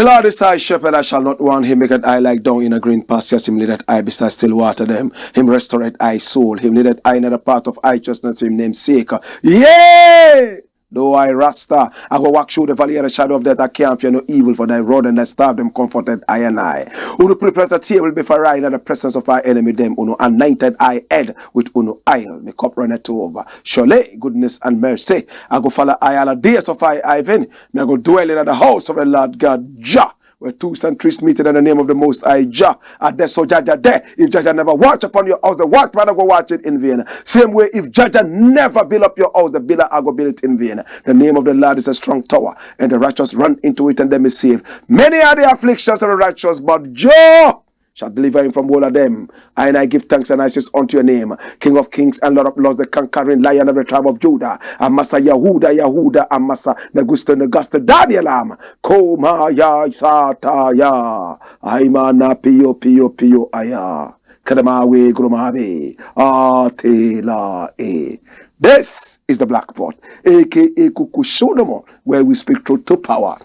Lord is thy shepherd, I shall not want. Him maketh I like down in a green pastures. Him leadeth I beside still water them. Him restoreth I soul. Him leadeth I in the path of righteousness to him name's sake. Yea! Though I Rasta, I go walk through the valley of the shadow of death, I can't fear no evil, for thy rod and thy staff them comforted I and I. Who prepare a table before I in the presence of our enemy, them who anointed I head with uno oil, my cup runneth over. Surely goodness and mercy, I go follow I all the days of I Ivan, may I go dwell in the house of the Lord God Jah. Where two and three meeting in the name of the Most High Jah. At there, so Jaja there. If Jaja never watch upon your house, the watchman go watch it in vain. Same way, if Jaja never build up your house, the builder I go build it in vain. The name of the Lord is a strong tower, and the righteous run into it and they may save. Many are the afflictions of the righteous, but Jah shall deliver him from all of them. And I give thanks and I says unto your name, King of kings and Lord of lords, the conquering Lion of the tribe of Judah. Amasa Yahuda, Amasa Negusta, Danielam, Koma ya Sata ya, Aimana Pio Aya, Kadamawe Gromave, Atela E. This is the Black Pot, aka Kukushonomo, where we speak truth to power.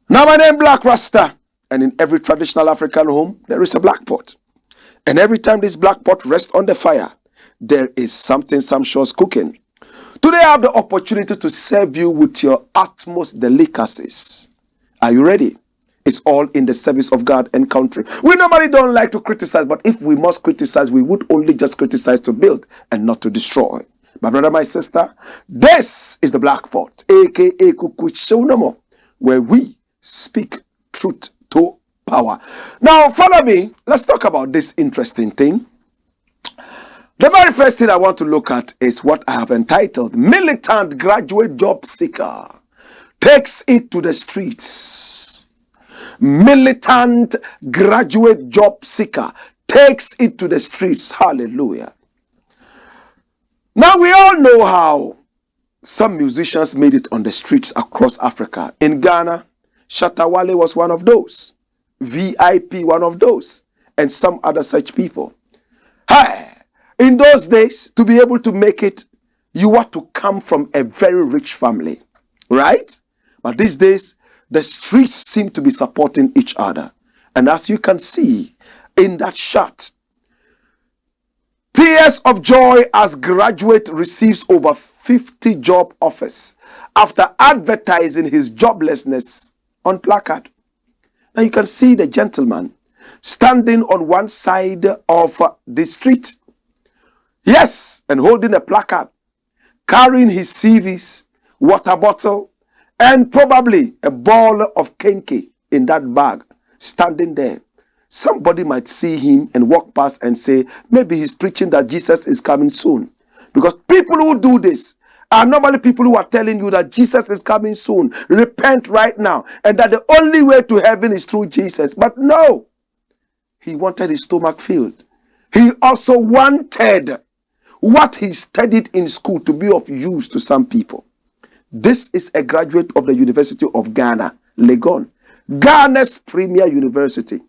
Now my name Black Rasta. And in every traditional African home, there is a black pot. And every time this black pot rests on the fire, there is something sumptuous cooking. Today I have the opportunity to serve you with your utmost delicacies. Are you ready? It's all in the service of God and country. We normally don't like to criticize, but if we must criticize, we would only just criticize to build and not to destroy. My brother, my sister, this is the Black Pot, aka Kukushonamo, where we speak truth to power. Now follow me. Let's talk about this interesting thing. The very first thing I want to look at is what I have entitled Militant Graduate Job Seeker Takes It to the Streets. Militant Graduate Job Seeker takes it to the streets. Hallelujah. Now we all know how some musicians made it on the streets across Africa. In Ghana, Shatta Wale was one of those. VIP, one of those. And some other such people. Hey, in those days, to be able to make it, you had to come from a very rich family. Right? But these days, the streets seem to be supporting each other. And as you can see in that shot, tears of joy as graduate receives over 50 job offers after advertising his joblessness on placard. Now you can see the gentleman standing on one side of the street. Yes, and holding a placard, carrying his CVs, water bottle, and probably a ball of kenke in that bag, standing there. Somebody might see him and walk past and say, maybe he's preaching that Jesus is coming soon. Because people who do this are normally people who are telling you that Jesus is coming soon. Repent right now. And that the only way to heaven is through Jesus. But no. He wanted his stomach filled. He also wanted what he studied in school to be of use to some people. This is a graduate of the University of Ghana, Legon. Ghana's premier university.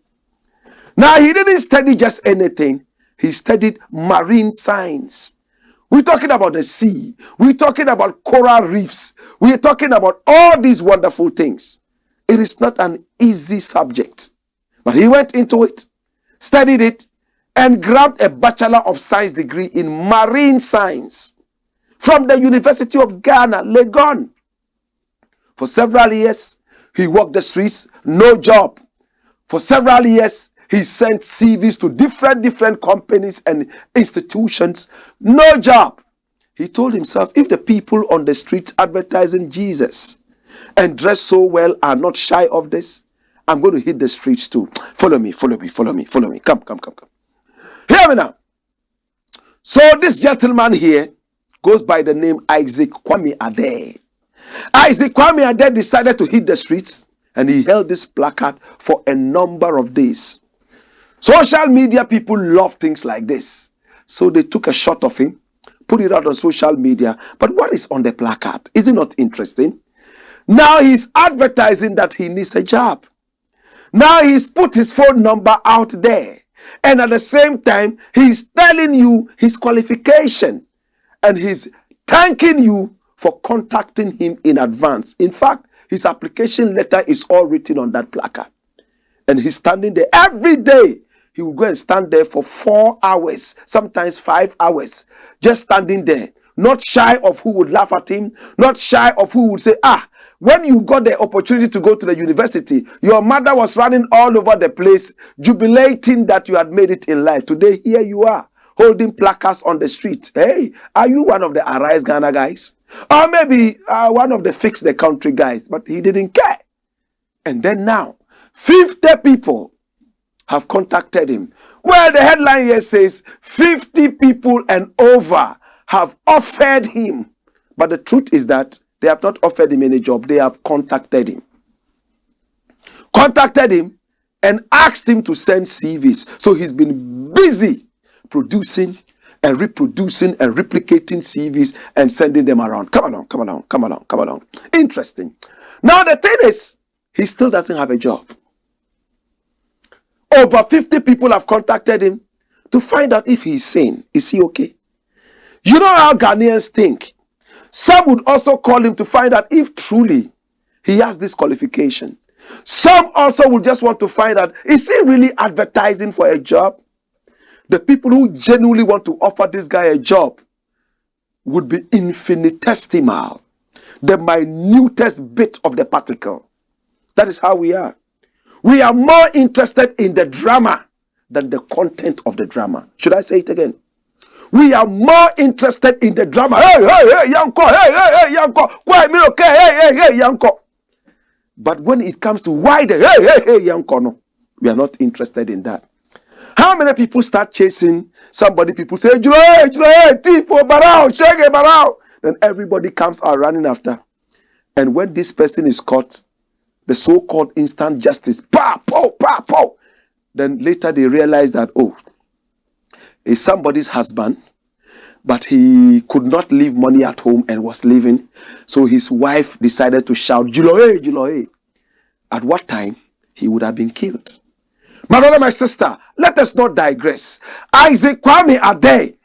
Now, he didn't study just anything. He studied marine science. We're talking about the sea. We're talking about coral reefs. We're talking about all these wonderful things. It is not an easy subject. But he went into it, studied it, and grabbed a Bachelor of Science degree in marine science from the University of Ghana, Legon. For several years, he walked the streets, no job. For several years, he sent CVs to different companies and institutions. No job. He told himself, if the people on the streets advertising Jesus and dress so well are not shy of this, I'm going to hit the streets too. Follow me. Come. Hear me now. So this gentleman here goes by the name Isaac Kwame Ade. Isaac Kwame Ade decided to hit the streets, and he held this placard for a number of days. Social media people love things like this. So they took a shot of him, put it out on social media. But what is on the placard? Is it not interesting? Now he's advertising that he needs a job. Now he's put his phone number out there. And at the same time, he's telling you his qualification. And he's thanking you for contacting him in advance. In fact, his application letter is all written on that placard. And he's standing there every day. He will go and stand there for 4 hours, sometimes 5 hours, just standing there, not shy of who would laugh at him, not shy of who would say, when you got the opportunity to go to the university, your mother was running all over the place, jubilating that you had made it in life. Today, here you are, holding placards on the streets. Hey, are you one of the Arise Ghana guys? Or maybe one of the Fix the Country guys? But he didn't care. And then now, 50 people have contacted him. Well, the headline here says 50 people and over have offered him. But the truth is that they have not offered him any job. They have contacted him. Contacted him and asked him to send CVs. So he's been busy producing and reproducing and replicating CVs and sending them around. Come along. Interesting. Now the thing is, he still doesn't have a job. Over 50 people have contacted him to find out if he's sane. Is he okay? You know how Ghanaians think. Some would also call him to find out if truly he has this qualification. Some also would just want to find out, is he really advertising for a job? The people who genuinely want to offer this guy a job would be infinitesimal, the minutest bit of the particle. That is how we are. We are more interested in the drama than the content of the drama. Should I say it again? We are more interested in the drama. Hey, Yanko. Hey, Yanko. Why me okay? Hey, Yanko. But when it comes to why the hey, Yanko, no, we are not interested in that. How many people start chasing somebody? People say, hey, thief, barao, shege, barao. Then everybody comes out running after. And when this person is caught, the so-called instant justice, pow. Then later they realize that, is somebody's husband, but he could not leave money at home and was leaving. So his wife decided to shout, Juloe. At what time he would have been killed. My brother, my sister, let us not digress. Isaac Kwame Ade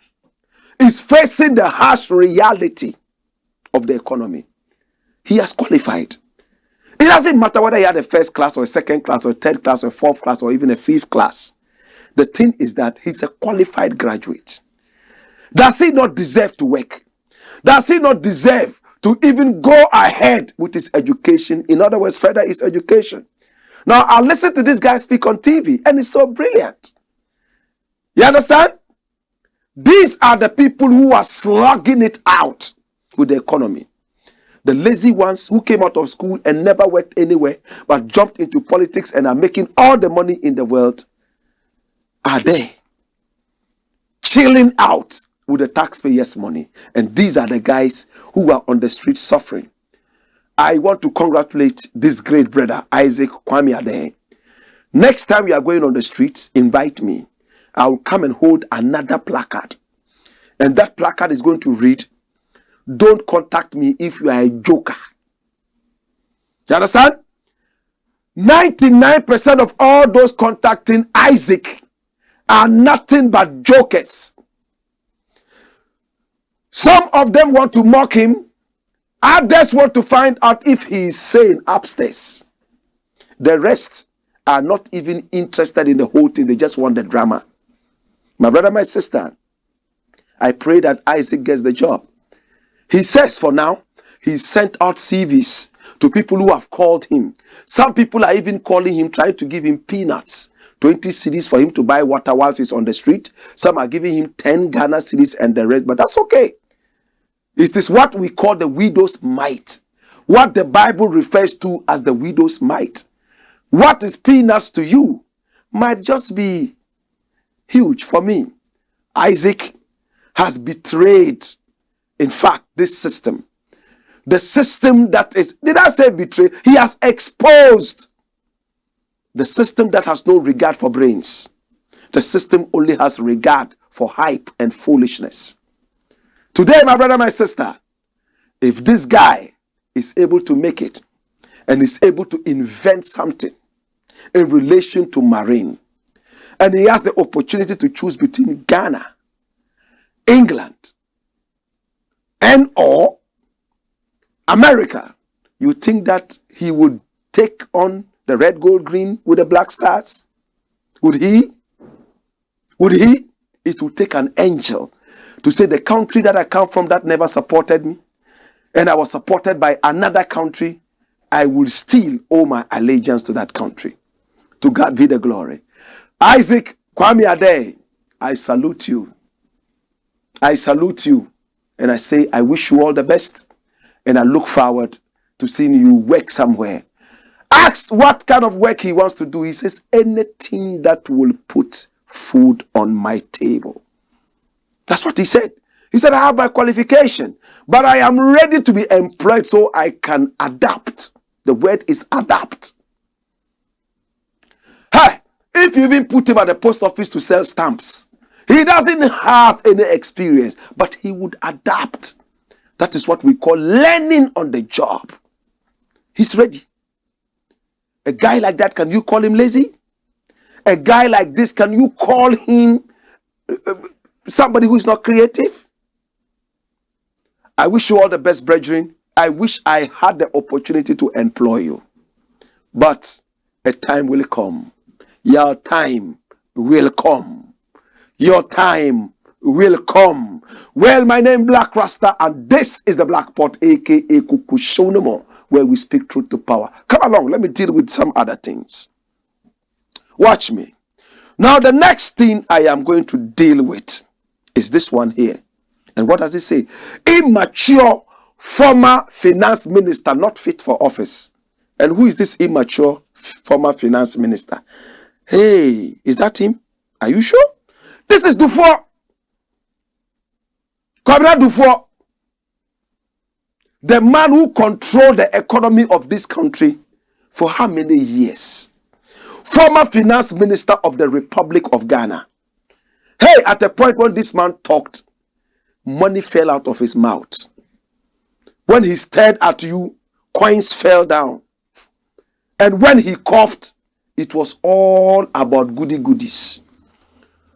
is facing the harsh reality of the economy. He has qualified. It doesn't matter whether he had a first class or a second class or a third class or a fourth class or even a fifth class. The thing is that he's a qualified graduate. Does he not deserve to work? Does he not deserve to even go ahead with his education? In other words, further his education. Now, I listen to this guy speak on TV and it's so brilliant. You understand? These are the people who are slugging it out with the economy. The lazy ones who came out of school and never worked anywhere but jumped into politics and are making all the money in the world are there chilling out with the taxpayers' money. And these are the guys who are on the street suffering. I want to congratulate this great brother, Isaac Kwame Ade. Next time you are going on the streets, invite me. I will come and hold another placard. And that placard is going to read, don't contact me if you are a joker. You understand? 99% of all those contacting Isaac are nothing but jokers. Some of them want to mock him. Others want to find out if he is sane upstairs. The rest are not even interested in the whole thing. They just want the drama. My brother, my sister, I pray that Isaac gets the job. He says for now, he sent out CVs to people who have called him. Some people are even calling him, trying to give him peanuts. 20 cedis for him to buy water whilst he's on the street. Some are giving him 10 Ghana cedis and the rest, but that's okay. It is what we call the widow's mite. What the Bible refers to as the widow's mite. What is peanuts to you might just be huge for me. Isaac has betrayed, in fact, this system. The system that is, did I say betray? He has exposed the system that has no regard for brains. The system only has regard for hype and foolishness. Today, my brother, my sister, if this guy is able to make it and is able to invent something in relation to marine, and he has the opportunity to choose between Ghana, England, and or America, You think that he would take on the red, gold, green with the black stars? Would he? Would he? It would take an angel to say the country that I come from that never supported me, and I was supported by another country, I will still owe my allegiance to that country. To God be the glory. Isaac Kwame Ade, I salute you. I salute you. And I say, I wish you all the best. And I look forward to seeing you work somewhere. Asked what kind of work he wants to do. He says, anything that will put food on my table. That's what he said. He said, I have my qualification, but I am ready to be employed so I can adapt. The word is adapt. Hey, if you even put him at the post office to sell stamps, he doesn't have any experience, but he would adapt. That is what we call learning on the job. He's ready. A guy like that, can you call him lazy? A guy like this, can you call him somebody who is not creative? I wish you all the best, brethren. I wish I had the opportunity to employ you. But a time will come. Your time will come. Your time will come. Well, my name is Blakk Rasta, and this is the Black Pot, aka Kukushonomo, where we speak truth to power. Come along, let me deal with some other things. Watch me. Now, the next thing I am going to deal with is this one here. And what does it say? Immature former finance minister not fit for office. And who is this immature former finance minister? Hey, is that him? Are you sure? This is Dufour. Comrade Dufour. The man who controlled the economy of this country for how many years? Former finance minister of the Republic of Ghana. Hey, at a point when this man talked, money fell out of his mouth. When he stared at you, coins fell down. And when he coughed, it was all about goodies.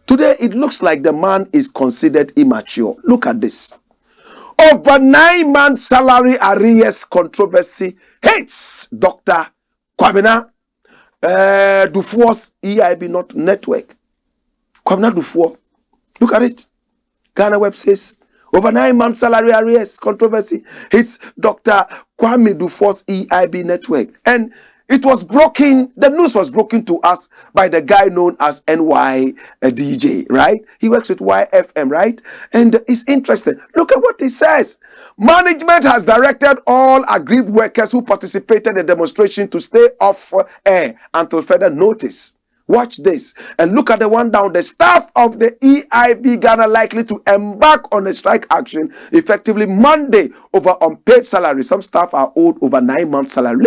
Today, it looks like the man is considered immature. Look at this. Over 9 months salary arrears controversy hits Dr. Kwabena Dufour's EIB not network. Kwabena Dufour. Look at it. Ghana Web says, over 9 months salary arrears controversy hits Dr. Kwame Dufour's EIB network. And it was broken, the news was broken to us by the guy known as NY DJ, right? He works with YFM, right? And it's interesting. Look at what he says. Management has directed all aggrieved workers who participated in the demonstration to stay off air until further notice. Watch this and look at the one down. The staff of the EIB Ghana likely to embark on a strike action effectively Monday over unpaid salary. Some staff are owed over 9 months salary.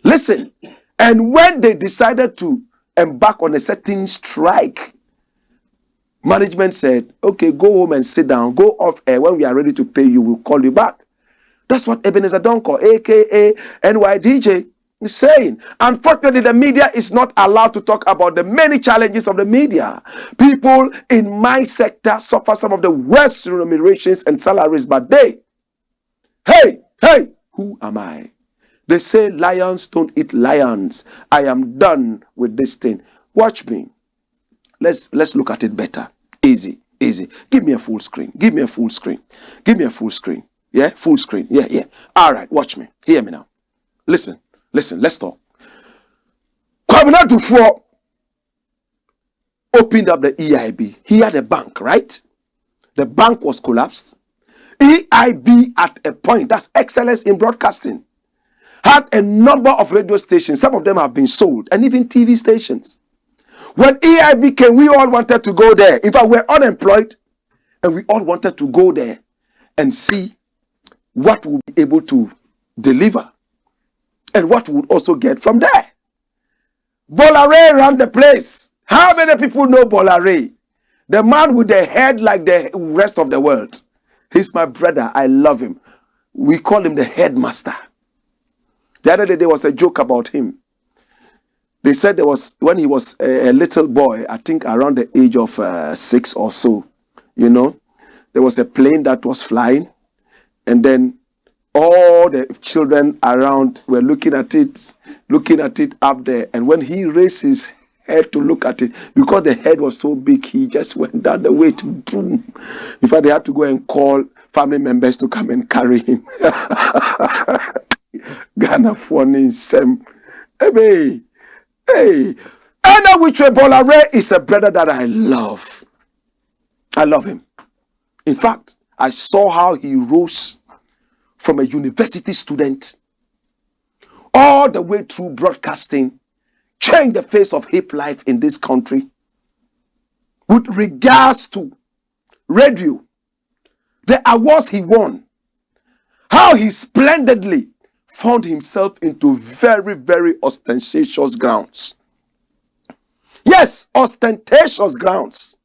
Listen. And when they decided to embark on a certain strike, management said, okay, go home and sit down, go off air. When we are ready to pay you, we'll call you back. That's what Ebenezer Donko, aka NYDJ, is saying. Unfortunately, the media is not allowed to talk about the many challenges of the media. People in my sector suffer some of the worst remunerations and salaries, but hey, who am I? They say lions don't eat lions. I am done with this thing. Watch me. Let's look at it better. Easy. Give me a full screen. Yeah, full screen. Yeah. All right, watch me. Hear me now. Listen, let's talk. Kwabena Dufour opened up the EIB. He had a bank, right? The bank was collapsed. EIB at a point, that's excellence in broadcasting, had a number of radio stations. Some of them have been sold, and even TV stations. When EIB came, we all wanted to go there. In fact, we're unemployed, and we all wanted to go there and see what we'll be able to deliver and what we would also get from there. Bolare ran the place. How many people know Bolare? The man with the head like the rest of the world. He's my brother. I love him. We call him the headmaster. The other day there was a joke about him. They said there was, when he was a little boy, I think around the age of 6 or so, there was a plane that was flying, and then All the children around were looking at it up there. And when he raised his head to look at it, because the head was so big, he just went down the way to boom. In fact, they had to go and call family members to come and carry him. Ghana funny Sam. Hey, hey. And which Bolare is a brother that I love. I love him. In fact, I saw how he rose from a university student all the way through broadcasting, changed the face of hip life in this country with regards to radio, the awards he won, how he splendidly found himself into very, very ostentatious grounds. Yes, ostentatious grounds.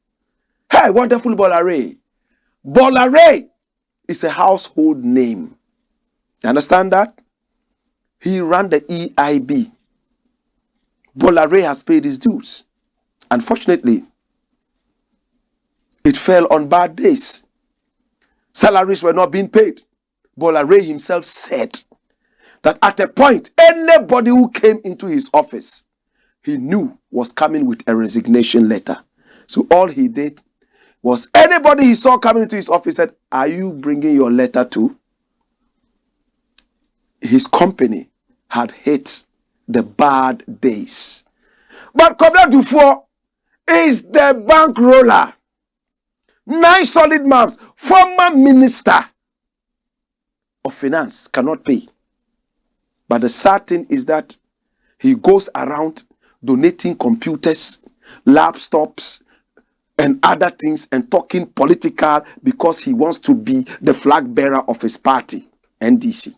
Hey, wonderful Bolare. Bolare is a household name. You understand that? He ran the EIB. Bolare has paid his dues. Unfortunately, it fell on bad days. Salaries were not being paid. Bolare himself said that at a point, anybody who came into his office, he knew was coming with a resignation letter. So all he did was anybody he saw coming into his office said, "Are you bringing your letter too?" His company had hit the bad days. But Kwabena Dufour is the bankroller. 9 solid months. Former minister of finance cannot pay. But the sad thing is that he goes around donating computers, laptops, and other things and talking political because he wants to be the flag bearer of his party, NDC.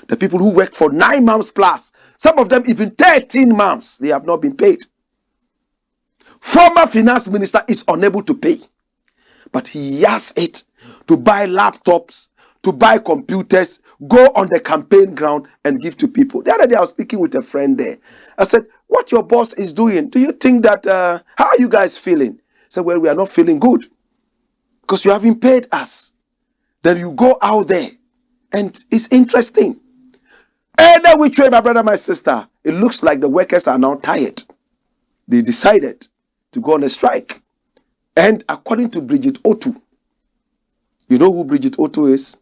The people who work for 9 months plus, some of them even 13 months, they have not been paid. Former finance minister is unable to pay, but he has it to buy laptops, to buy computers, go on the campaign ground and give to people. The other day I was speaking with a friend there. I said, "What your boss is doing, do you think that, how are you guys feeling?" He said, "Well, we are not feeling good because you haven't paid us." Then you go out there and it's interesting. Either which way, my brother, my sister, it looks like the workers are now tired. They decided to go on a strike. And according to Bridget Otu, you know who Bridget Otu is?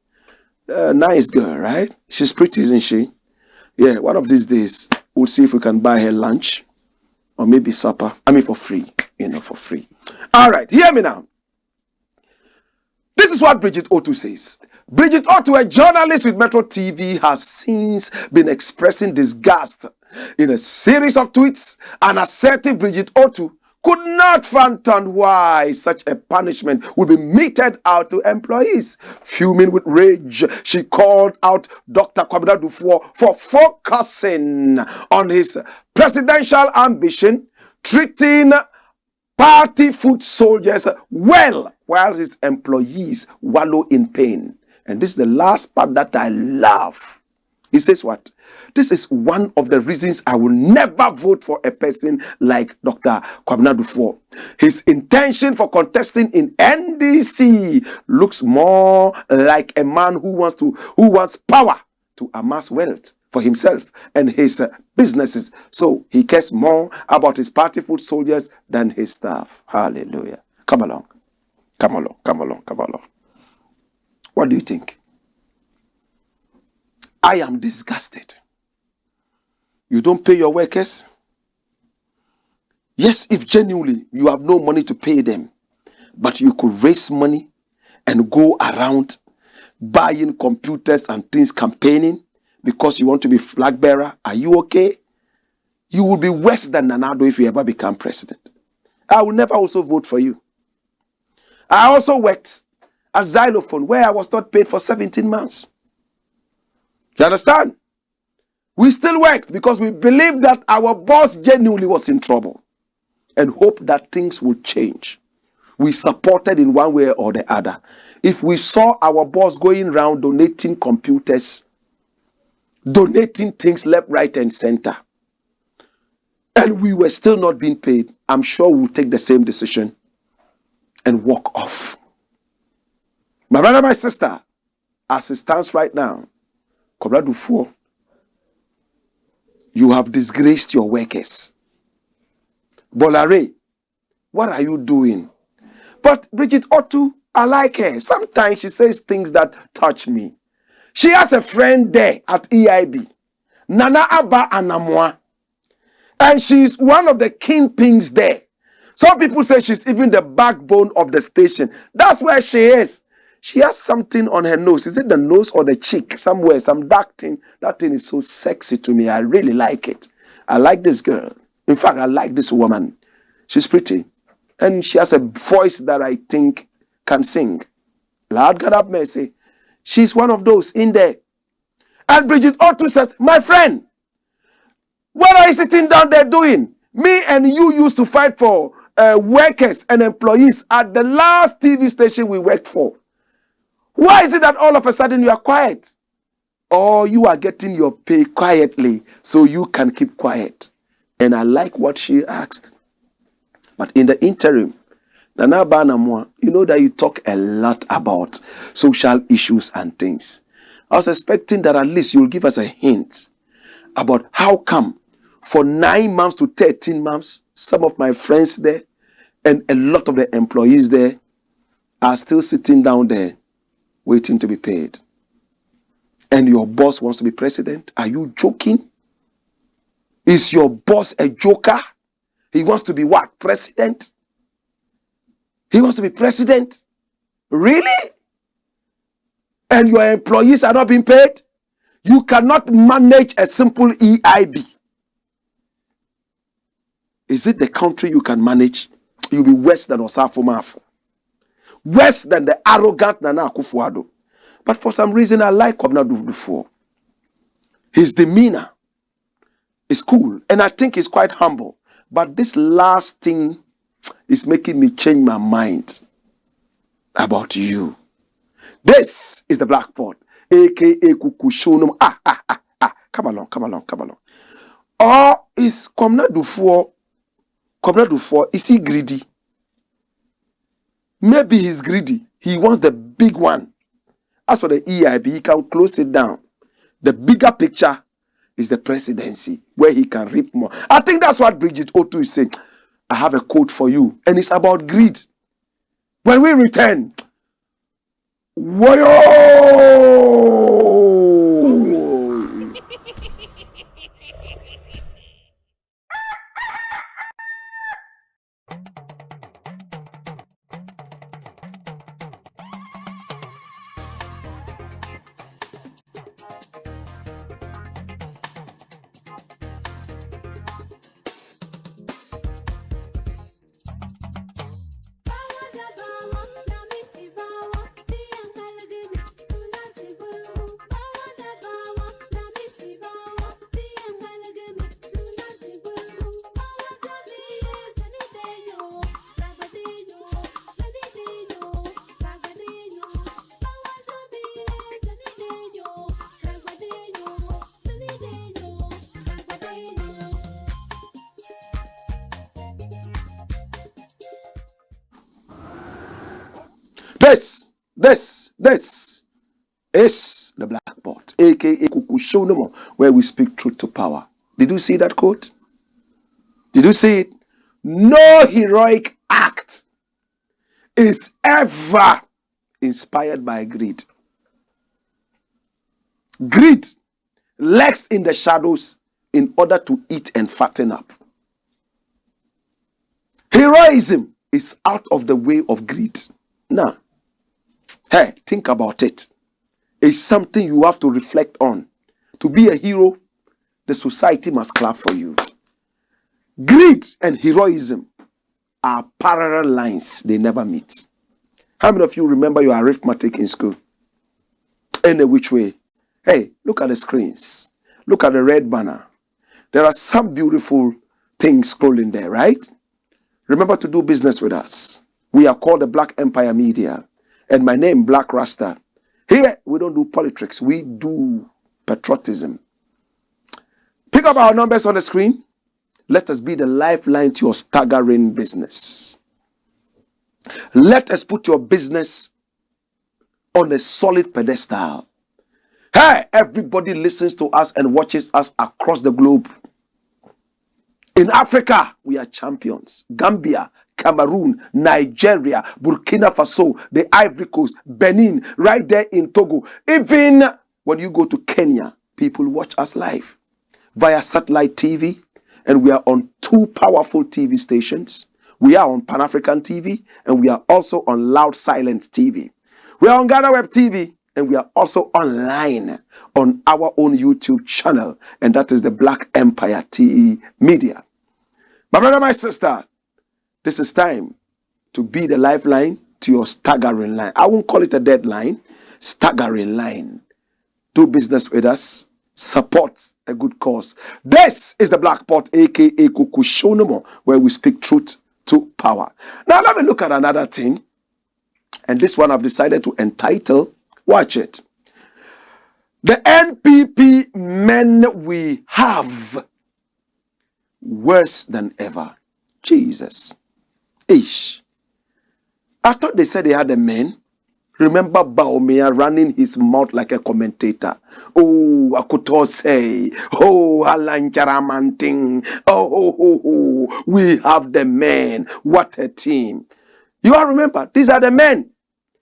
Nice girl, right? She's pretty, isn't she? Yeah, one of these days, we'll see if we can buy her lunch or maybe supper. I mean, for free, for free. All right, hear me now. This is what Bridget Otu says. Bridget Otu, a journalist with Metro TV, has since been expressing disgust in a series of tweets. An assertive Bridget Otu could not fathom why such a punishment would be meted out to employees. Fuming with rage, she called out Dr. Kwabena Dufour for focusing on his presidential ambition, treating party foot soldiers well while his employees wallow in pain. And this is the last part that I love. He says what? "This is one of the reasons I will never vote for a person like Dr. Kwabena Dufour. His intention for contesting in NDC looks more like a man who wants power to amass wealth for himself and his businesses. So he cares more about his party foot soldiers than his staff." Hallelujah. Come along. Come along. Come along. Come along. What do you think? I am disgusted. You don't pay your workers? Yes, if genuinely you have no money to pay them, but you could raise money and go around buying computers and things, campaigning because you want to be flag bearer. Are you okay? You will be worse than ADDO if you ever become president. I will never also vote for you. I also worked at Xylophone where I was not paid for 17 months. You understand? We still worked because we believed that our boss genuinely was in trouble and hoped that things would change. We supported in one way or the other. If we saw our boss going around donating computers, donating things left, right, and center, and we were still not being paid, I'm sure we'll take the same decision and walk off. My brother, my sister, as it stands right now, Kobradufo, you have disgraced your workers. Bolare, what are you doing? But Bridget Otto, I like her. Sometimes she says things that touch me. She has a friend there at EIB, Nana Abba Anamwa, and she's one of the kingpins there. Some people say she's even the backbone of the station. That's where she is. She has something on her nose. Is it the nose or the cheek? Somewhere, some dark thing. That thing is so sexy to me. I really like it. I like this girl. In fact, I like this woman. She's pretty. And she has a voice that I think can sing. Lord God have mercy. She's one of those in there. And Bridget Otto says, my friend, what are you sitting down there doing? Me and you used to fight for workers and employees at the last TV station we worked for. Why is it that all of a sudden you are quiet? Or you are getting your pay quietly so you can keep quiet? And I like what she asked. But in the interim, Nana Banamwa, you know that you talk a lot about social issues and things. I was expecting that at least you'll give us a hint about how come for 9 months to 13 months, some of my friends there and a lot of the employees there are still sitting down there waiting to be paid. And your boss wants to be president? Are you joking? Is your boss a joker? He wants to be what? President? He wants to be president? Really? And your employees are not being paid? You cannot manage a simple EIB. Is it the country you can manage? You'll be worse than Osafo Mafo. Worse than the arrogant Nana Akufo-Addo. But for some reason, I like Kwabena Dufo. His demeanor is cool. And I think he's quite humble. But this last thing is making me change my mind about you. This is the Blackboard, aka Kukushonum. Come along. Or is Kwabena Dufo, is he greedy? Maybe he's greedy. He wants the big one. As for the EIB, he can close it down. The bigger picture is the presidency, where he can reap more. I think that's what Bridget Otto is saying. I have a quote for you, and it's about greed. When we return, This is the Blackboard, aka Kukushonomo, where we speak truth to power. Did you see that quote? Did you see it? No heroic act is ever inspired by greed. Greed lurks in the shadows in order to eat and fatten up. Heroism is out of the way of greed. Now, hey, think about it. It's something you have to reflect on. To be a hero, the society must clap for you. Greed and heroism are parallel lines. They never meet. How many of you remember your arithmetic in school? In which way? Hey, look at the screens. Look at the red banner. There are some beautiful things scrolling there, right? Remember to do business with us. We are called the Black Empire Media. And my name, Blakk RASTA. Here, we don't do politics. We do patriotism. Pick up our numbers on the screen. Let us be the lifeline to your staggering business. Let us put your business on a solid pedestal. Hey, everybody listens to us and watches us across the globe. In Africa, we are champions. Gambia, Cameroon, Nigeria, Burkina Faso, the Ivory Coast, Benin, right there in Togo. Even when you go to Kenya, people watch us live via satellite TV, and we are on 2 powerful TV stations. We are on Pan-African TV, and we are also on Loud Silence TV. We are on Ghana Web TV, and we are also online on our own YouTube channel, and that is the Black Empire TE Media. My brother, my sister, this is time to be the lifeline to your staggering line. I won't call it a deadline, staggering line. Do business with us, support a good cause. This is the Black Pot, aka Kukushonomo, where we speak truth to power. Now let me look at another thing, and this one I've decided to entitle, watch it. The NPP men we have, worse than ever. Jesus. Ish. I thought they said they had a man. Remember Baumia running his mouth like a commentator. Oh, Akuto say, oh, Alan Jaramanting. Oh, we have the men. What a team. You all remember, these are the men.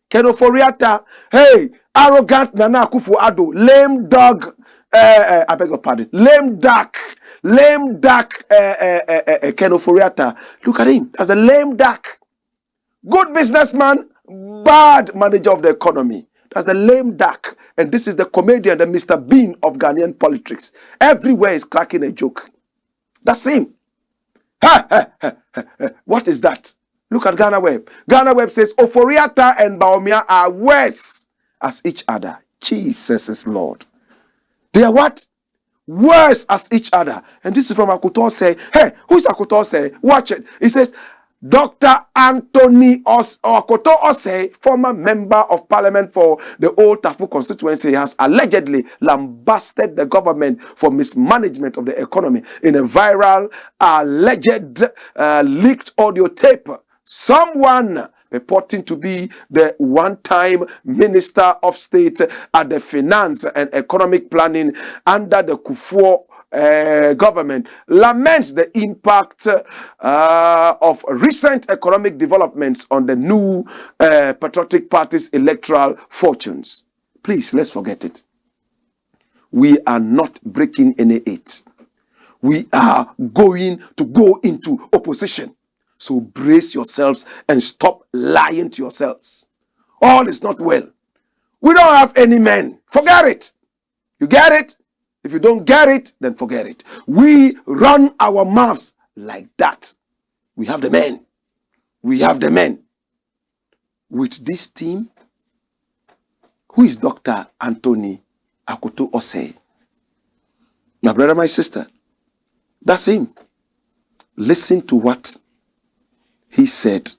Kenoforiata, hey, arrogant Nana Akufo-Addo, lame dog, I beg your pardon, lame duck, Kenoforiata. Look at him, that's a lame duck. Good businessman, bad manager of the economy. That's the lame duck. And this is the comedian, the Mr. Bean of Ghanaian politics. Everywhere is cracking a joke. That's him. What is that? Look at Ghana Web. Ghana Web says, Oforiata and Baumia are worse as each other. Jesus is Lord. They are what? Worse as each other. And this is from Akuto say. Hey, who is Akuto say? Watch it. He says, Dr. Anthony Akoto Osei, former member of parliament for the Old Tafu constituency, has allegedly lambasted the government for mismanagement of the economy in a viral, alleged, leaked audio tape. Someone purporting to be the one-time Minister of State at the Finance and Economic Planning under the Kufuor government laments the impact of recent economic developments on the new patriotic party's electoral fortunes. Please, let's forget it. We are not breaking any eight. We are going to go into opposition. So brace yourselves and stop lying to yourselves. All is not well. We don't have any men. Forget it. You get it? If you don't get it, then forget it. We run our mouths like that. We have the men. We have the men. With this team, who is Dr. Anthony Akoto Osei? My brother, my sister, that's him. Listen to what he said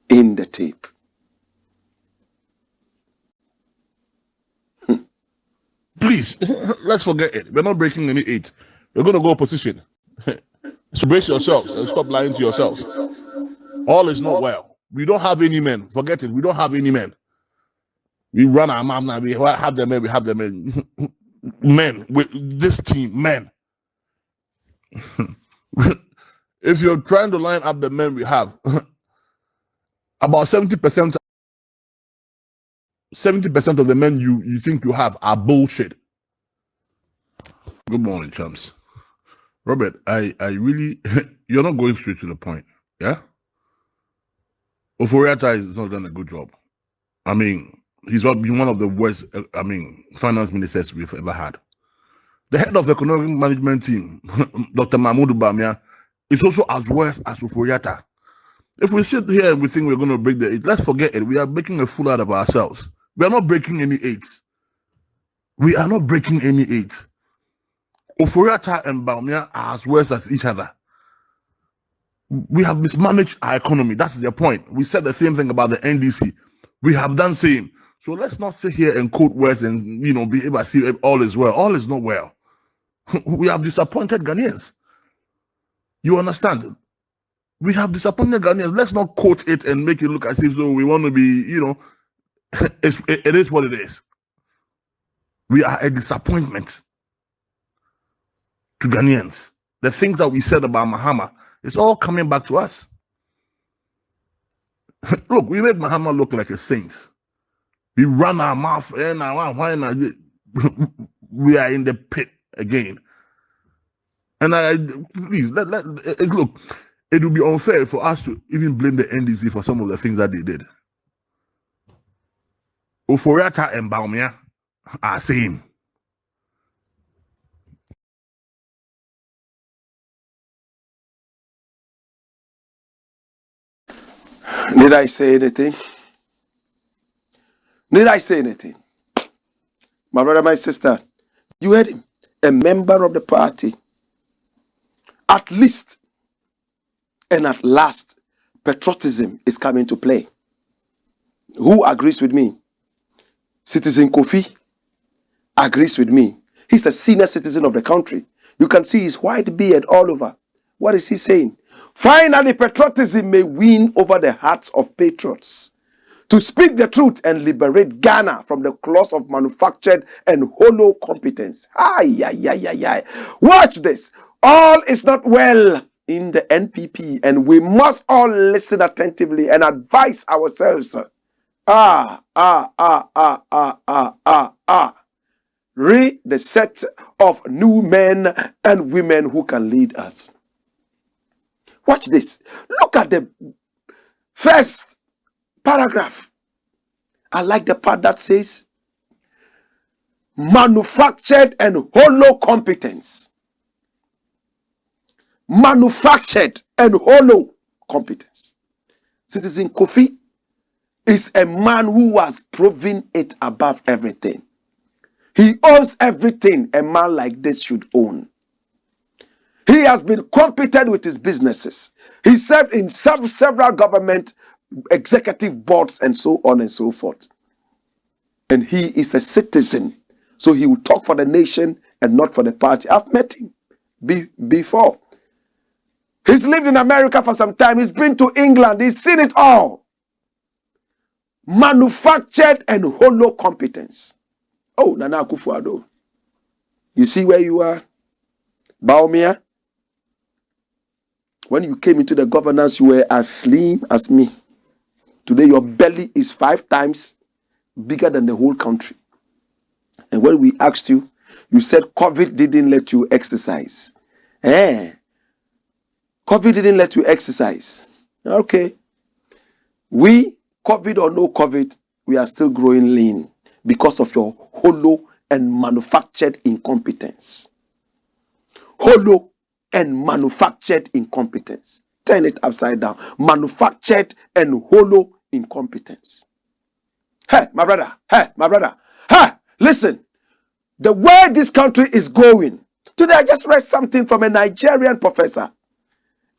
in the tape. Please, let's forget it. We're not breaking any eight. We're going to go opposition. So brace yourselves and stop lying to yourselves. All is not well. We don't have any men. Forget it. We don't have any men. We run our mouth now. We have the men. We have the men. Men. With this team, men. If you're trying to line up the men we have, about 70% of the men you think you have are bullshit. Good morning, chums. Robert, I really, you're not going straight to the point, yeah? Oforiata has not done a good job. I mean, he's been one of the worst, finance ministers we've ever had. The head of the economic management team, Dr. Mahmoud Bamia, is also as worse as Oforiata. If we sit here and we think we're going to break the eight, let's forget it. We are making a fool out of ourselves. We are not breaking any eights. We are not breaking any eights. Oforiata and Baumia are as worse as each other. We have mismanaged our economy. That's the point. We said the same thing about the NDC. We have done same. So let's not sit here and quote words and be able to see all is well. All is not well. We have disappointed Ghanaians. You understand? We have disappointed Ghanaians. Let's not quote it and make it look as if we want to be, it is what it is. We are a disappointment to Ghanaians. The things that we said about Mahama, it's all coming back to us. Look, we made Mahama look like a saint. We run our mouth and we are in the pit again. And please, look, it would be unfair for us to even blame the NDC for some of the things that they did. Oforiata and Baumia are same. Did I say anything? Did I say anything? My brother, my sister, you heard him. A member of the party. At least and at last, patriotism is coming to play. Who agrees with me? Citizen Kofi agrees with me. He's a senior citizen of the country. You can see his white beard all over. What is he saying? Finally, patriotism may win over the hearts of patriots. To speak the truth and liberate Ghana from the claws of manufactured and hollow competence. Watch this. All is not well in the NPP, and we must all listen attentively and advise ourselves. Read the set of new men and women who can lead us. Watch this. Look at the first paragraph. I like the part that says manufactured and hollow competence. Manufactured and hollow competence. Citizen Kofi is a man who has proven it above everything. He owns everything a man like this should own. He has been competent with his businesses. He served in several government executive boards and so on and so forth. And he is a citizen. So he will talk for the nation and not for the party. I've met him before. He's lived in America for some time. He's been to England. He's seen it all. Manufactured and hollow competence. Oh, Nana Akufo-Addo. You see where you are? Baumia. When you came into the governance, you were as slim as me. Today, your belly is 5 times bigger than the whole country. And when we asked you, you said COVID didn't let you exercise. COVID didn't let you exercise. Okay. We, COVID or no COVID, we are still growing lean because of your hollow and manufactured incompetence. Hollow and manufactured incompetence. Turn it upside down. Manufactured and hollow incompetence. Hey, my brother. Hey, my brother. Hey, listen. The way this country is going. Today I just read something from a Nigerian professor,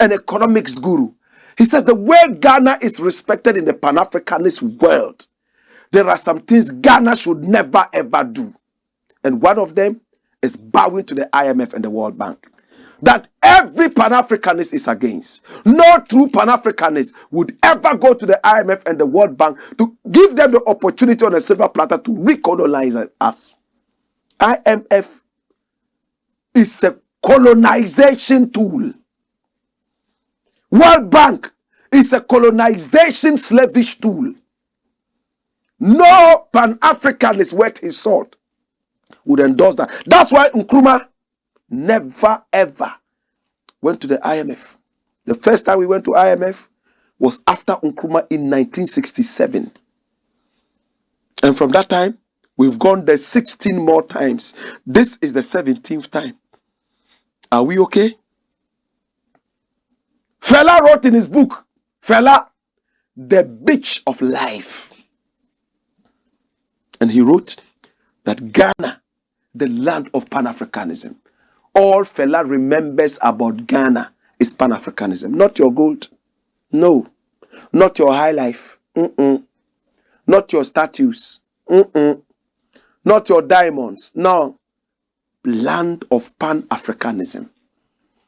an economics guru. He says the way Ghana is respected in the Pan-Africanist world, there are some things Ghana should never ever do. And one of them is bowing to the IMF and the World Bank. That every Pan-Africanist is against. No true Pan-Africanist would ever go to the IMF and the World Bank to give them the opportunity on a silver platter to recolonize us. IMF is a colonization tool. World Bank is a colonization slavish tool. No Pan-Africanist worth his salt would endorse that. That's why Nkrumah never ever went to the IMF. The first time we went to IMF was after Nkrumah in 1967. And from that time, we've gone there 16 more times. This is the 17th time. Are we okay? Fela wrote in his book, Fela, The Beach of Life. And he wrote that Ghana, the land of Pan-Africanism. All Fela remembers about Ghana is Pan-Africanism. Not your gold. No. Not your high life. Not your statues. Not your diamonds. No. Land of Pan-Africanism.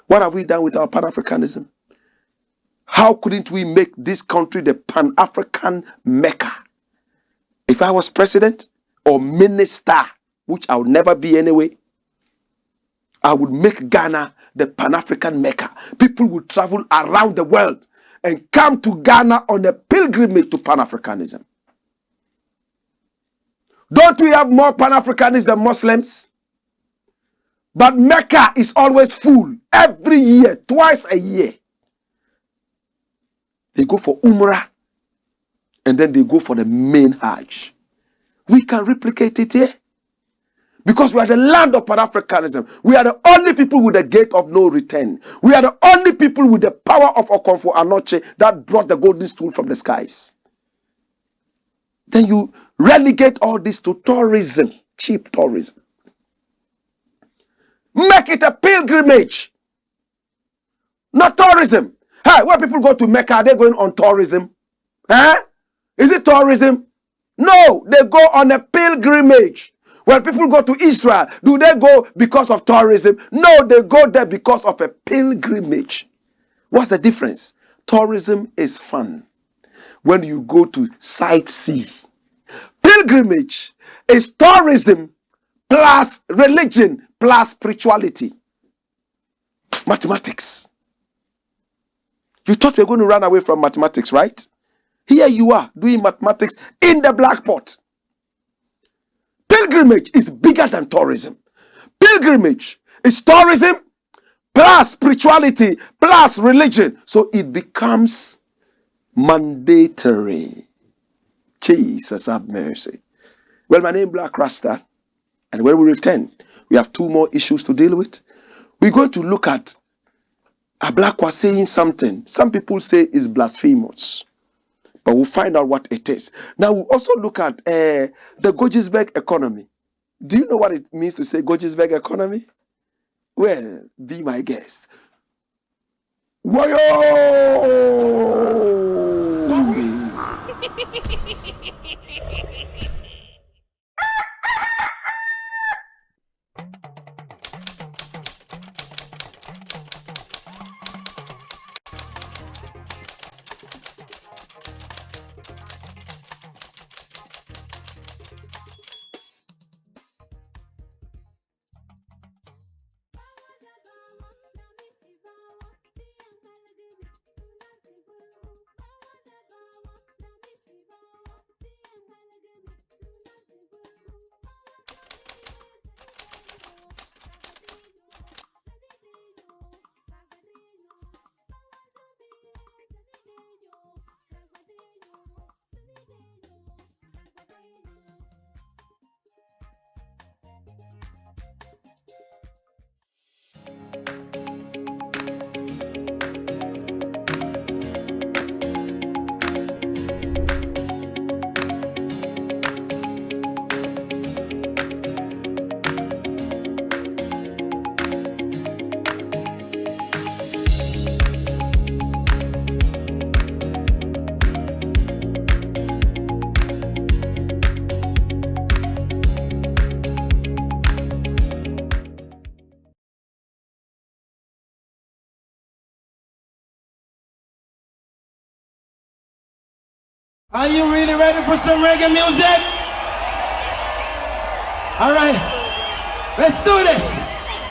What have we done with our Pan-Africanism? How couldn't we make this country the Pan-African Mecca? If I was president or minister, which I would never be anyway, I would make Ghana the Pan-African Mecca. People would travel around the world and come to Ghana on a pilgrimage to Pan-Africanism. Don't we have more Pan-Africanists than Muslims? But Mecca is always full every year, twice a year. They go for Umrah and then they go for the main Hajj. We can replicate it here because we are the land of Pan-Africanism. We are the only people with the gate of no return. We are the only people with the power of Okonfo Anoche that brought the golden stool from the skies. Then you relegate all this to tourism, cheap tourism. Make it a pilgrimage, not tourism. Hey, when people go to Mecca, are they going on tourism? Huh? Is it tourism? No, they go on a pilgrimage. When people go to Israel, do they go because of tourism? No, they go there because of a pilgrimage. What's the difference? Tourism is fun when you go to sightsee. Pilgrimage is tourism plus religion plus spirituality. Mathematics. You thought we were going to run away from mathematics, right? Here you are doing mathematics in the black pot. Pilgrimage is bigger than tourism. Pilgrimage is tourism plus spirituality plus religion. So it becomes mandatory. Jesus have mercy. Well, my name is Blakk Rasta. And when we return, we have two more issues to deal with. We're going to look at Blakk was saying something. Some people say it's blasphemous. But we'll find out what it is. Now, we'll also look at the Guggisberg economy. Do you know what it means to say Guggisberg economy? Well, be my guest. Wayo! Are you really ready for some reggae music? All right, let's do this.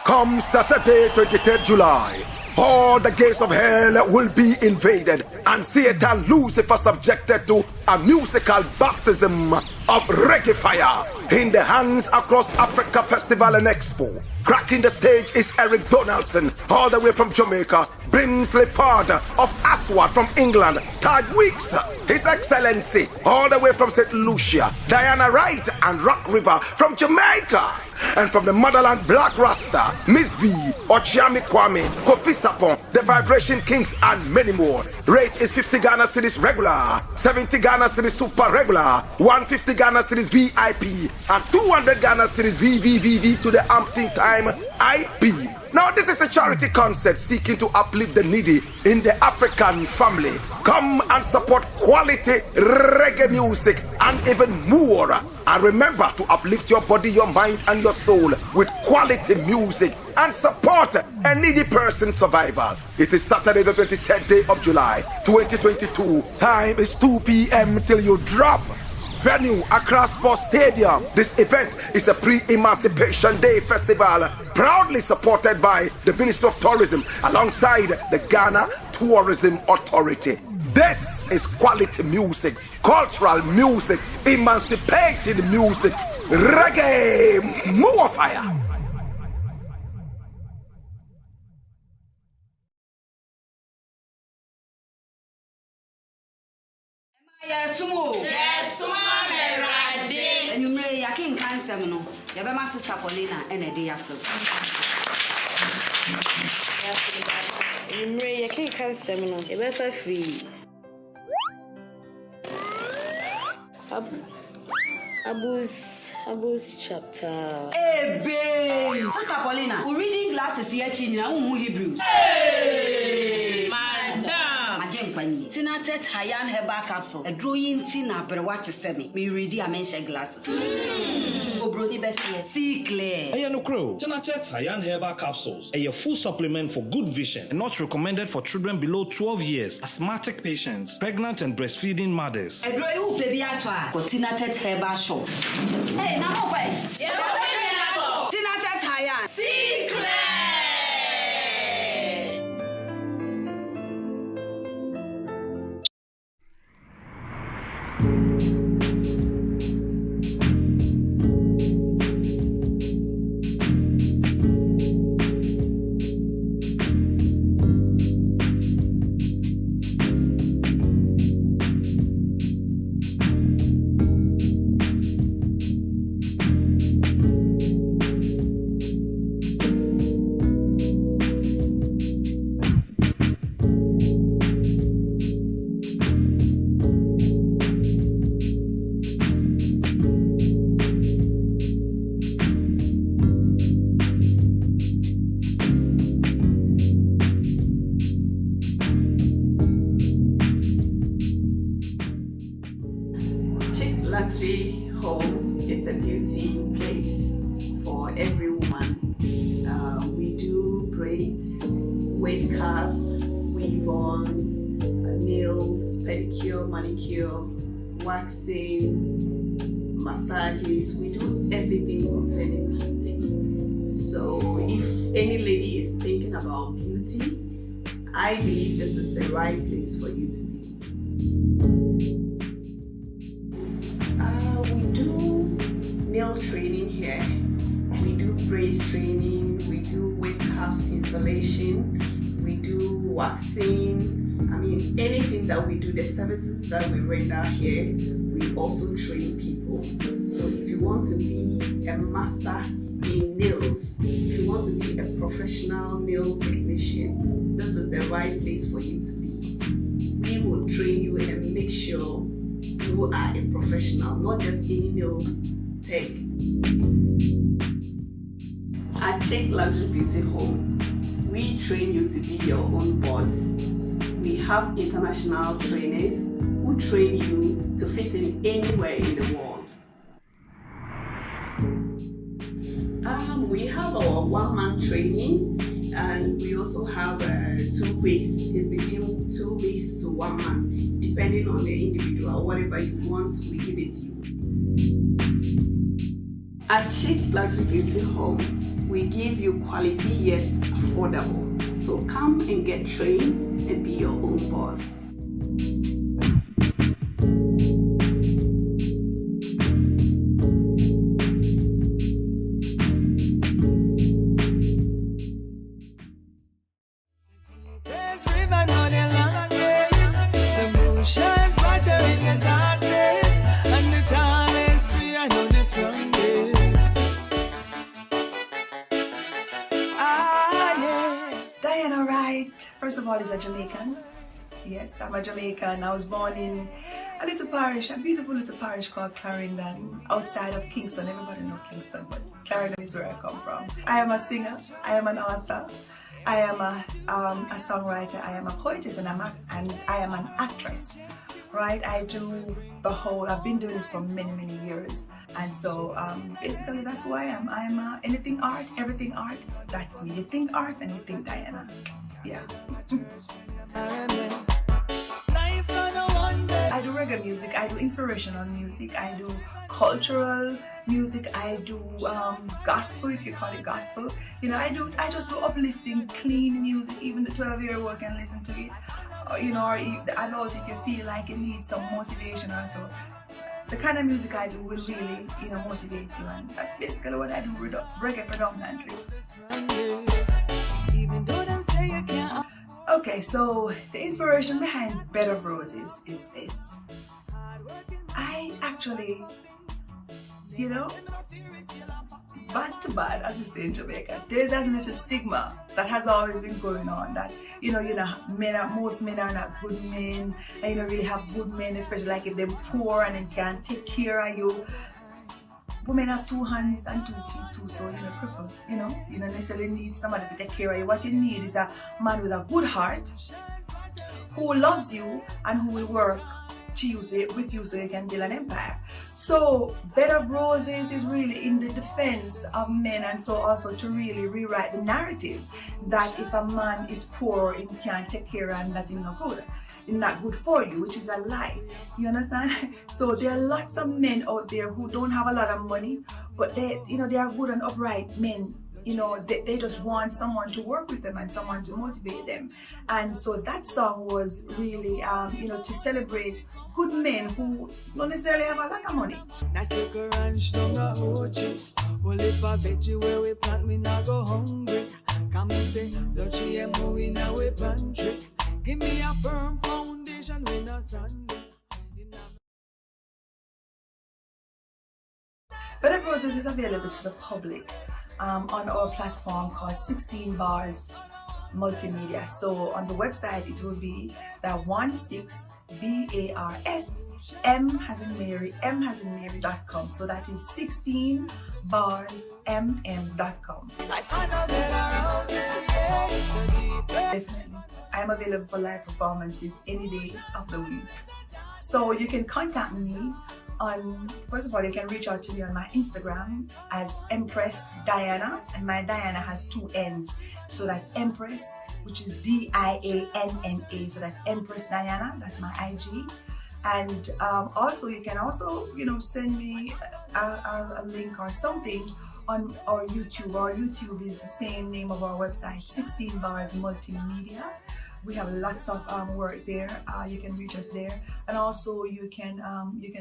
Come Saturday, 23rd July, all the gates of hell will be invaded and Satan Lucifer subjected to a musical baptism of reggae fire in the Hands Across Africa Festival and Expo. Cracking the stage is Eric Donaldson, all the way from Jamaica, Brinsley Ford of Aswad from England, Taj Weeks, His Excellency, all the way from St. Lucia, Diana Wright and Rock River from Jamaica, and from the motherland Blakk Rasta, Miss V, Ochiami Kwame, Kofi Sapon, The Vibration Kings and many more. Rate is 50 Ghana cedis regular, 70 Ghana cedis super regular, 150 Ghana cedis VIP, and 200 Ghana cedis VVVV to the umpteenth time IP. Now this is a charity concert seeking to uplift the needy in the African family. Come and support quality reggae music and even more. And remember to uplift your body, your mind and your soul with quality music and support a needy person's survival. It is Saturday the 23rd day of July 2022. Time is 2 p.m. till you drop. Venue, Accra Sports Stadium. This event is a pre-Emancipation Day festival, proudly supported by the Ministry of Tourism alongside the Ghana Tourism Authority. This is quality music, cultural music, emancipated music, reggae, more fire. Yes, Mama, right. And you may I can't cancel no. You have my sister Paulina and a day after. You may I can't cancel no. You better free. Abus chapter. Hey, babe. Sister Paulina, we're reading glasses here, China, Hebrews. Hey, madam. Tinatet Hayan Herbal Capsule. A drawing Tina, but what to send me ready a mention glasses. Obroni Bessie, see clear. Hey, no crow. Tinatet Hayan Herbal Capsules. A full supplement for good vision and not recommended for children below 12 years, asthmatic patients, pregnant and breastfeeding mothers. A drawing baby at Tinatet Herbal Shop. Hey, now, Tinatet Hayan. See clear. Luxury home, it's a beauty place for every woman. We do braids, wave caps, weave-ons, nails, pedicure, manicure, waxing, massages. We do everything concerning beauty. So if any lady is thinking about beauty, I believe this is the right place for you to be. We do nail training here. We do braids training. We do wave caps installation. We do waxing. I mean, anything that we do, the services that we render here, we also train people. So if you want to be a master in nails, if you want to be a professional nail technician, this is the right place for you to be. We will train you and make sure you are a professional, not just any nail tech. At Chick Luxury Beauty Home, we train you to be your own boss. We have international trainers who train you to fit in anywhere in the world. We have our one-man training, and we also have 2 weeks. It's between 2 weeks to 1 month, depending on the individual. Whatever you want, we give it to you. At Chick Luxury Beauty Home, we give you quality yet affordable. So come and get trained and be your own boss. First of all, is a Jamaican. Yes, I'm a Jamaican. I was born in a little parish, a beautiful little parish called Clarendon, outside of Kingston. Everybody knows Kingston, but Clarendon is where I come from. I am a singer. I am an author. I am a songwriter. I am a poetess, and I am an actress. Right? I do the whole. I've been doing it for many, many years, and so basically that's who I am. I'm anything art, everything art. That's me. You think art, and you think Diana. Yeah. I do reggae music, I do inspirational music. I do cultural music. I do gospel, if you call it gospel. You know, I just do uplifting, clean music. Even the 12-year-old can listen to it. You know, or the adult, if you feel like it needs some motivation or so. The kind of music I do will really, you know, motivate you, and that's basically what I do, reggae predominantly. Okay, so the inspiration behind Bed of Roses is this. I actually, you know, bad to bad, as we say in Jamaica, there's that little stigma that has always been going on that, you know, most men are not good men, and you don't really have good men, especially like if they're poor and they can't take care of you. Women have 2 hands and 2 feet too, so you're not crippled, you know. You don't necessarily need somebody to take care of you. What you need is a man with a good heart who loves you and who will work to use it with you so you can build an empire. So Bed of Roses is really in the defense of men, and so also to really rewrite the narrative that if a man is poor and can't take care and that is not good. Not good for you, which is a lie. You understand? So there are lots of men out there who don't have a lot of money, but they, you know, they are good and upright men. You know, they just want someone to work with them and someone to motivate them. And so that song was really, you know, to celebrate good men who don't necessarily have a lot of money. Give me a firm foundation when a Sunday. Bed of Roses is available to the public on our platform called 16 Bars Multimedia. So on the website it will be the 16BARS M as in Mary, M as in Mary.com. So that is 16barsmm.com. Definitely. I am available for live performances any day of the week. So you can contact me on, first of all, you can reach out to me on my Instagram as Empress Diana, and my Diana has 2 N's. So that's Empress, which is DIANNA. So that's Empress Diana, that's my IG. And also you can also, you know, send me a link or something on our YouTube. Our YouTube is the same name of our website, 16 Bars Multimedia. We have lots of work there. You can reach us there, and also you can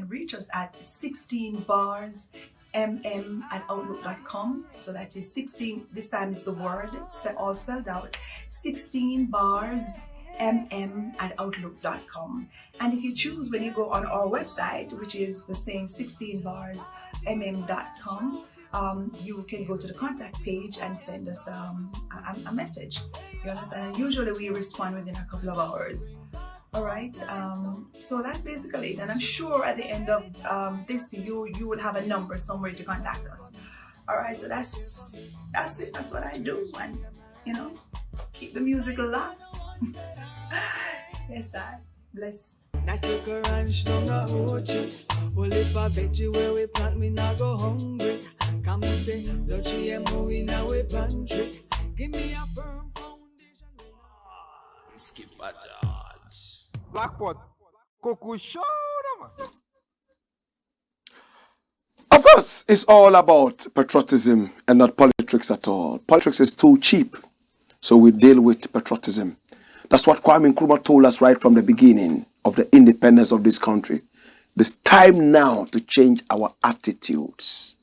reach us at 16barsmm@outlook.com. So that is 16. This time is the word all spelled out. 16barsmm@outlook.com. And if you choose, when you go on our website, which is the same 16barsmm.com, you can go to the contact page and send us a message. You understand? And usually we respond within a couple of hours. All right. So that's basically it. And I'm sure at the end of this, you will have a number somewhere to contact us. All right. So that's it. That's what I do. And you know, keep the music locked. Yes, I bless. Nice little ranch down a Ochi. Well, if a veggie where we plant, me not go hungry. Come and say, Luchi and Mo in our pantry. Give me a firm foundation. Skip a George. Blackpot. Coco show. Of course, it's all about patriotism and not politics at all. Politics is too cheap, so we deal with patriotism. That's what Kwame Nkrumah told us right from the beginning of the independence of this country. It's time now to change our attitudes.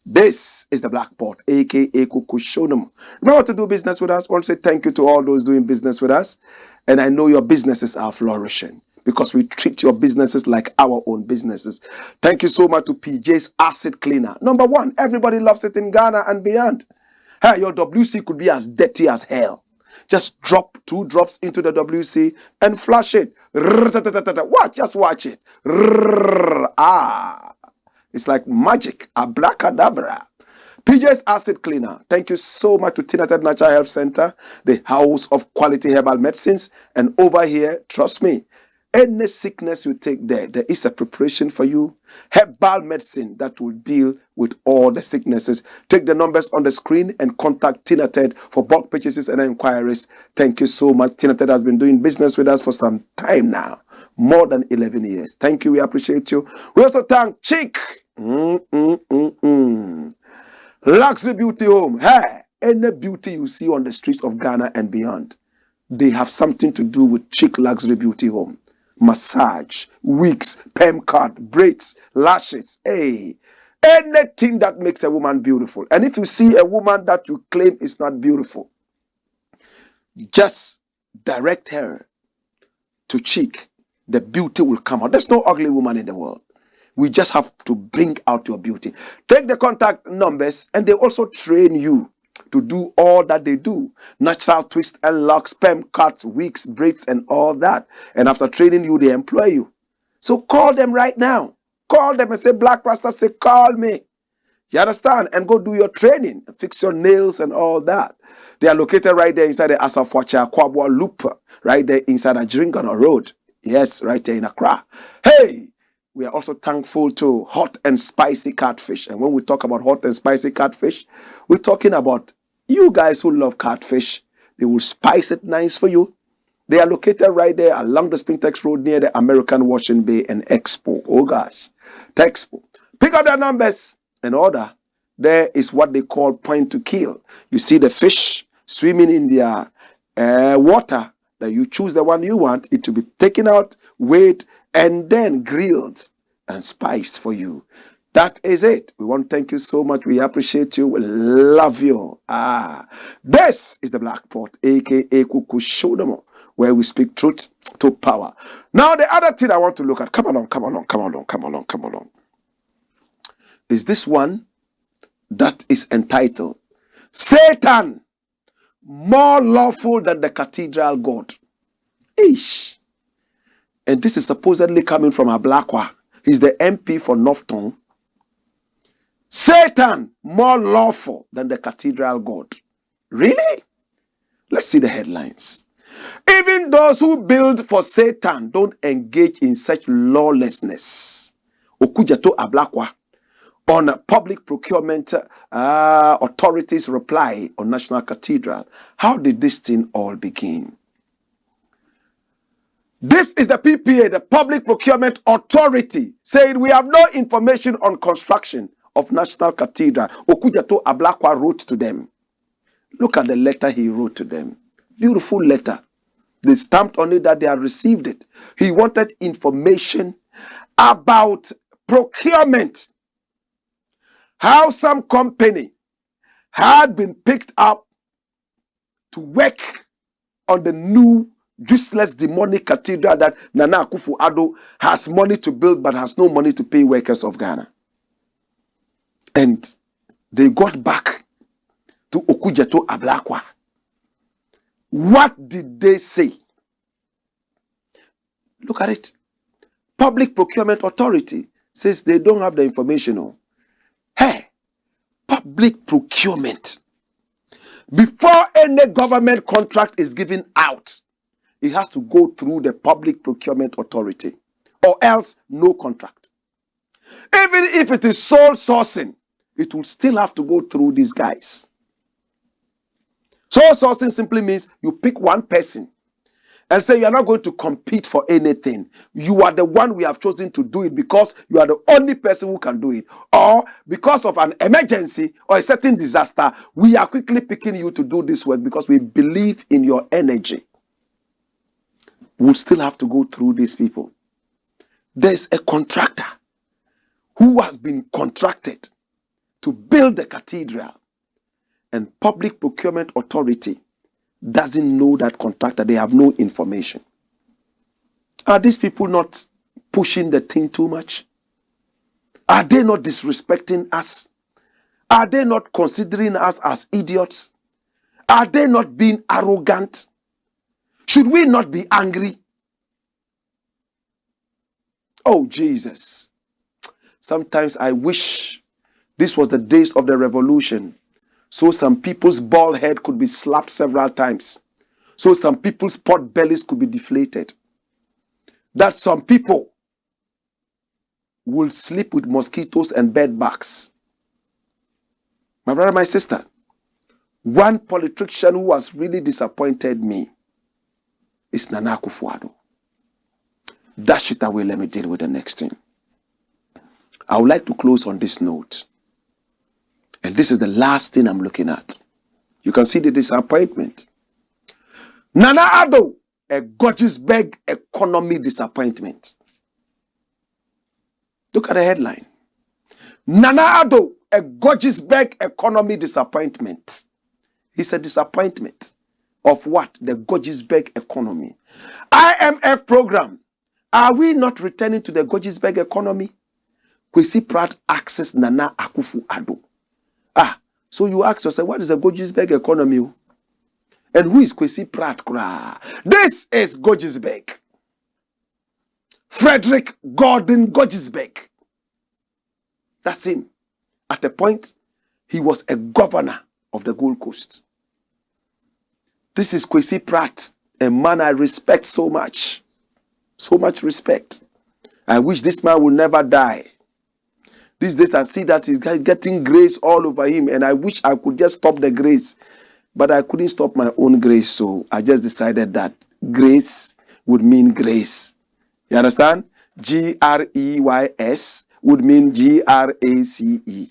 This is the Black Pot, aka Kukushonum. Remember to do business with us. I want to say thank you to all those doing business with us. And I know your businesses are flourishing because we treat your businesses like our own businesses. Thank you so much to PJ's Acid Cleaner. Number 1, everybody loves it in Ghana and beyond. Hey, your WC could be as dirty as hell. Just drop 2 drops into the WC and flush it. Watch, just watch it. It's like magic. Abracadabra. PJ's Acid Cleaner. Thank you so much to Tinated Natural Health Center, the house of quality herbal medicines. And over here, trust me, any sickness you take there is a preparation for you. Herbal medicine that will deal with all the sicknesses. Take the numbers on the screen and contact Tinated for bulk purchases and inquiries. Thank you so much. Tinated has been doing business with us for some time now. more than 11 years. Thank you. We appreciate you. We also thank Chick. Luxury Beauty Home. Hey, any beauty you see on the streets of Ghana and beyond, they have something to do with Chick Luxury Beauty Home. Massage, wigs, perm cut, braids, lashes. Hey, anything that makes a woman beautiful. And if you see a woman that you claim is not beautiful, just direct her to Chick. The beauty will come out. There's no ugly woman in the world. We just have to bring out your beauty. Take the contact numbers, and they also train you to do all that they do. Natural twist and locks, perm cuts, wigs, braids, and all that. And after training you, they employ you. So call them right now. Call them and say, Blakk Rasta, say, call me. You understand? And go do your training. Fix your nails and all that. They are located right there inside the Asafwacha Kwabwa Loop. Right there inside Ajringana Road. Yes, right there in Accra. Hey! We are also thankful to hot and spicy catfish. And when we talk about hot and spicy catfish, we're talking about you guys who love catfish. They will spice it nice for you. They are located right there along the Spintex Road near the American Washing Bay and Expo. Oh gosh. Expo. Pick up their numbers and order. There is what they call point to kill. You see the fish swimming in their water. That you choose the one you want. It to be taken out, weighed, and then grilled and spiced for you. That is it. We want to thank you so much. We appreciate you. We love you. This is the Blakk Pot, aka Kuku Shodomo, where we speak truth to power. Now, the other thing I want to look at, come along, is this one that is entitled Satan, more lawful than the cathedral God. Ish. And this is supposedly coming from a Blakwa. He's the MP for Northton. Satan, more lawful than the cathedral God. Really? Let's see the headlines. Even those who build for Satan don't engage in such lawlessness. Okujato Ablakwa on public procurement authorities' reply on National Cathedral. How did this thing all begin? This is the PPA, the Public Procurement Authority, saying we have no information on construction of National Cathedral. Okujato Ablakwa wrote to them. Look at the letter he wrote to them. Beautiful letter. They stamped on it that they had received it. He wanted information about procurement. How some company had been picked up to work on the new useless demonic cathedral that Nana Akufo-Addo has money to build but has no money to pay workers of Ghana. And they got back to Okujato Ablakwa. What did they say? Look at it. Public Procurement Authority says they don't have the information on. Hey, public procurement. Before any government contract is given out, it has to go through the Public Procurement Authority, or else no contract. Even if it is sole sourcing, it will still have to go through these guys. Sole sourcing simply means you pick one person and say you are not going to compete for anything. You are the one we have chosen to do it because you are the only person who can do it. Or because of an emergency or a certain disaster, we are quickly picking you to do this work because we believe in your energy. We'll still have to go through these people. There's a contractor who has been contracted to build the cathedral, and Public Procurement Authority doesn't know that contractor. They have no information. Are these people not pushing the thing too much? Are they not disrespecting us? Are they not considering us as idiots? Are they not being arrogant? Should we not be angry? Oh, Jesus. Sometimes I wish this was the days of the revolution, so some people's bald head could be slapped several times, so some people's pot bellies could be deflated, that some people will sleep with mosquitoes and bed bugs. My brother, my sister, one politician who has really disappointed me is Nana Akufo-Addo. Dash it away. Let me deal with the next thing. I would like to close on this note. And this is the last thing I'm looking at. You can see the disappointment. Nana ADDO, a Guggisberg economy disappointment. Look at the headline. Nana ADDO, a Guggisberg economy disappointment. It's a disappointment of what? The Guggisberg economy. IMF program. Are we not returning to the Guggisberg economy? Kwesi Pratt access Nana Akufo-Addo. So you ask yourself, what is the Guggisberg economy? And who is Kwesi Pratt? This is Guggisberg. Frederick Gordon Guggisberg. That's him. At a point, he was a governor of the Gold Coast. This is Kwesi Pratt, a man I respect so much. So much respect. I wish this man will never die. These days I see that he's getting grace all over him, and I wish I could just stop the grace. But I couldn't stop my own grace, so I just decided that grace would mean grace. You understand? G-R-E-Y-S would mean G-R-A-C-E.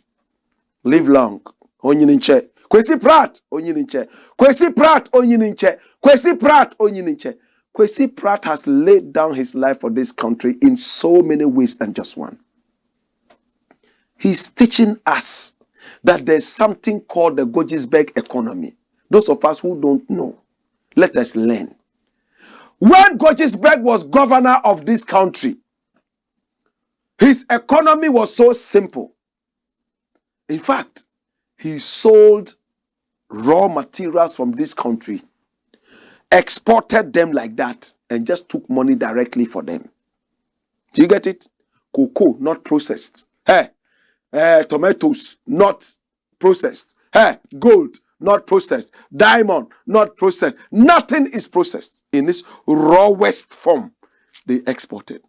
Live long. Onyininche. Kwesi Pratt. Onyininche. Kwesi Pratt. Onyininche. Kwesi Pratt. Onyininche. Kwesi Pratt has laid down his life for this country in so many ways than just one. He's teaching us that there's something called the Guggisberg economy. Those of us who don't know, let us learn. When Guggisberg was governor of this country, his economy was so simple. In fact, he sold raw materials from this country, exported them like that, and just took money directly for them. Do you get it? Cocoa, not processed. Tomatoes, not processed. Gold, not processed. Diamond, not processed. Nothing is processed in this rawest form. They exported.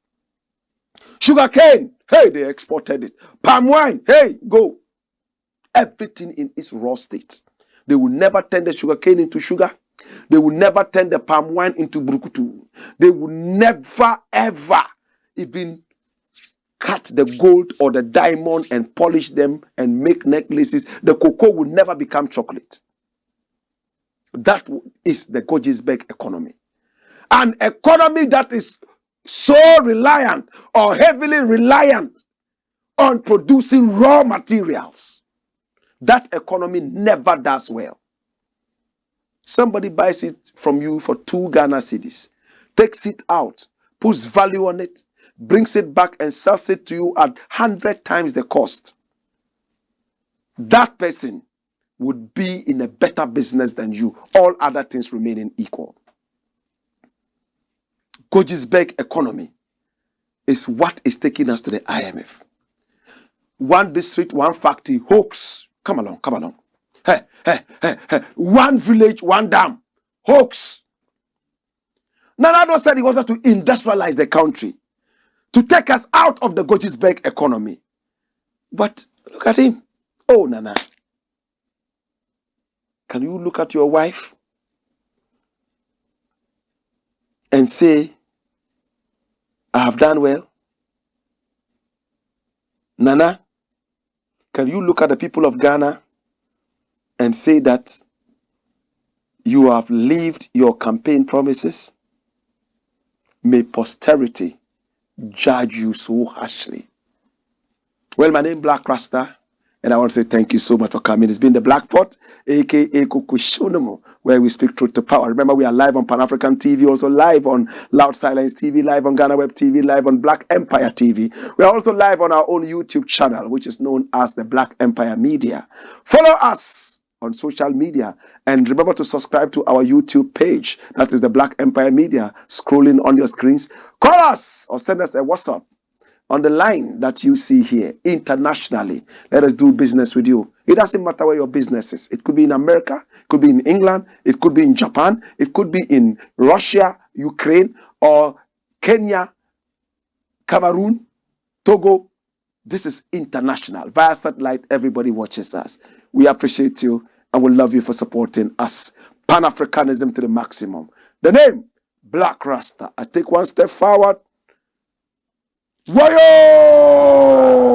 Sugarcane, they exported it. Palm wine, go. Everything in its raw state. They will never turn the sugarcane into sugar. They will never turn the palm wine into brukutu. They will never, ever even cut the gold or the diamond and polish them and make necklaces. The cocoa will never become chocolate. That is the Guggisberg economy. An economy that is so reliant or heavily reliant on producing raw materials. That economy never does well. Somebody buys it from you for 2 Ghana cedis, takes it out, puts value on it, brings it back and sells it to you at 100 times the cost. That person would be in a better business than you, all other things remaining equal. Guggisberg economy is what is taking us to the IMF. One district, one factory, hoax. Come along, come along. One village, one dam, hoax. Nana ADDO said he wanted to industrialize the country, to take us out of the Guggisberg economy. But look at him. Oh, Nana. Can you look at your wife and say, I have done well? Nana, can you look at the people of Ghana and say that you have lived your campaign promises? May posterity judge you so harshly. Well, my name is Blakk RASTA, and I want to say thank you so much for coming. It's been the Black Pot, aka Kukushonomo, where we speak truth to power. Remember, we are live on Pan-African TV, also live on Loud Silence TV, live on Ghana Web TV, live on Black Empire TV. We are also live on our own YouTube channel, which is known as the Black Empire Media. Follow us on social media, and remember to subscribe to our YouTube page. That is the Black Empire Media, scrolling on your screens. Call us or send us a WhatsApp on the line that you see here internationally. Let us do business with you. It doesn't matter where your business is. It could be in America, it could be in England, it could be in Japan, it could be in Russia, Ukraine, or Kenya, Cameroon, Togo. This is international. Via satellite, everybody watches us. We appreciate you and we love you for supporting us. Pan-Africanism to the maximum. The name, Blakk RASTA. I take one step forward, Wayo!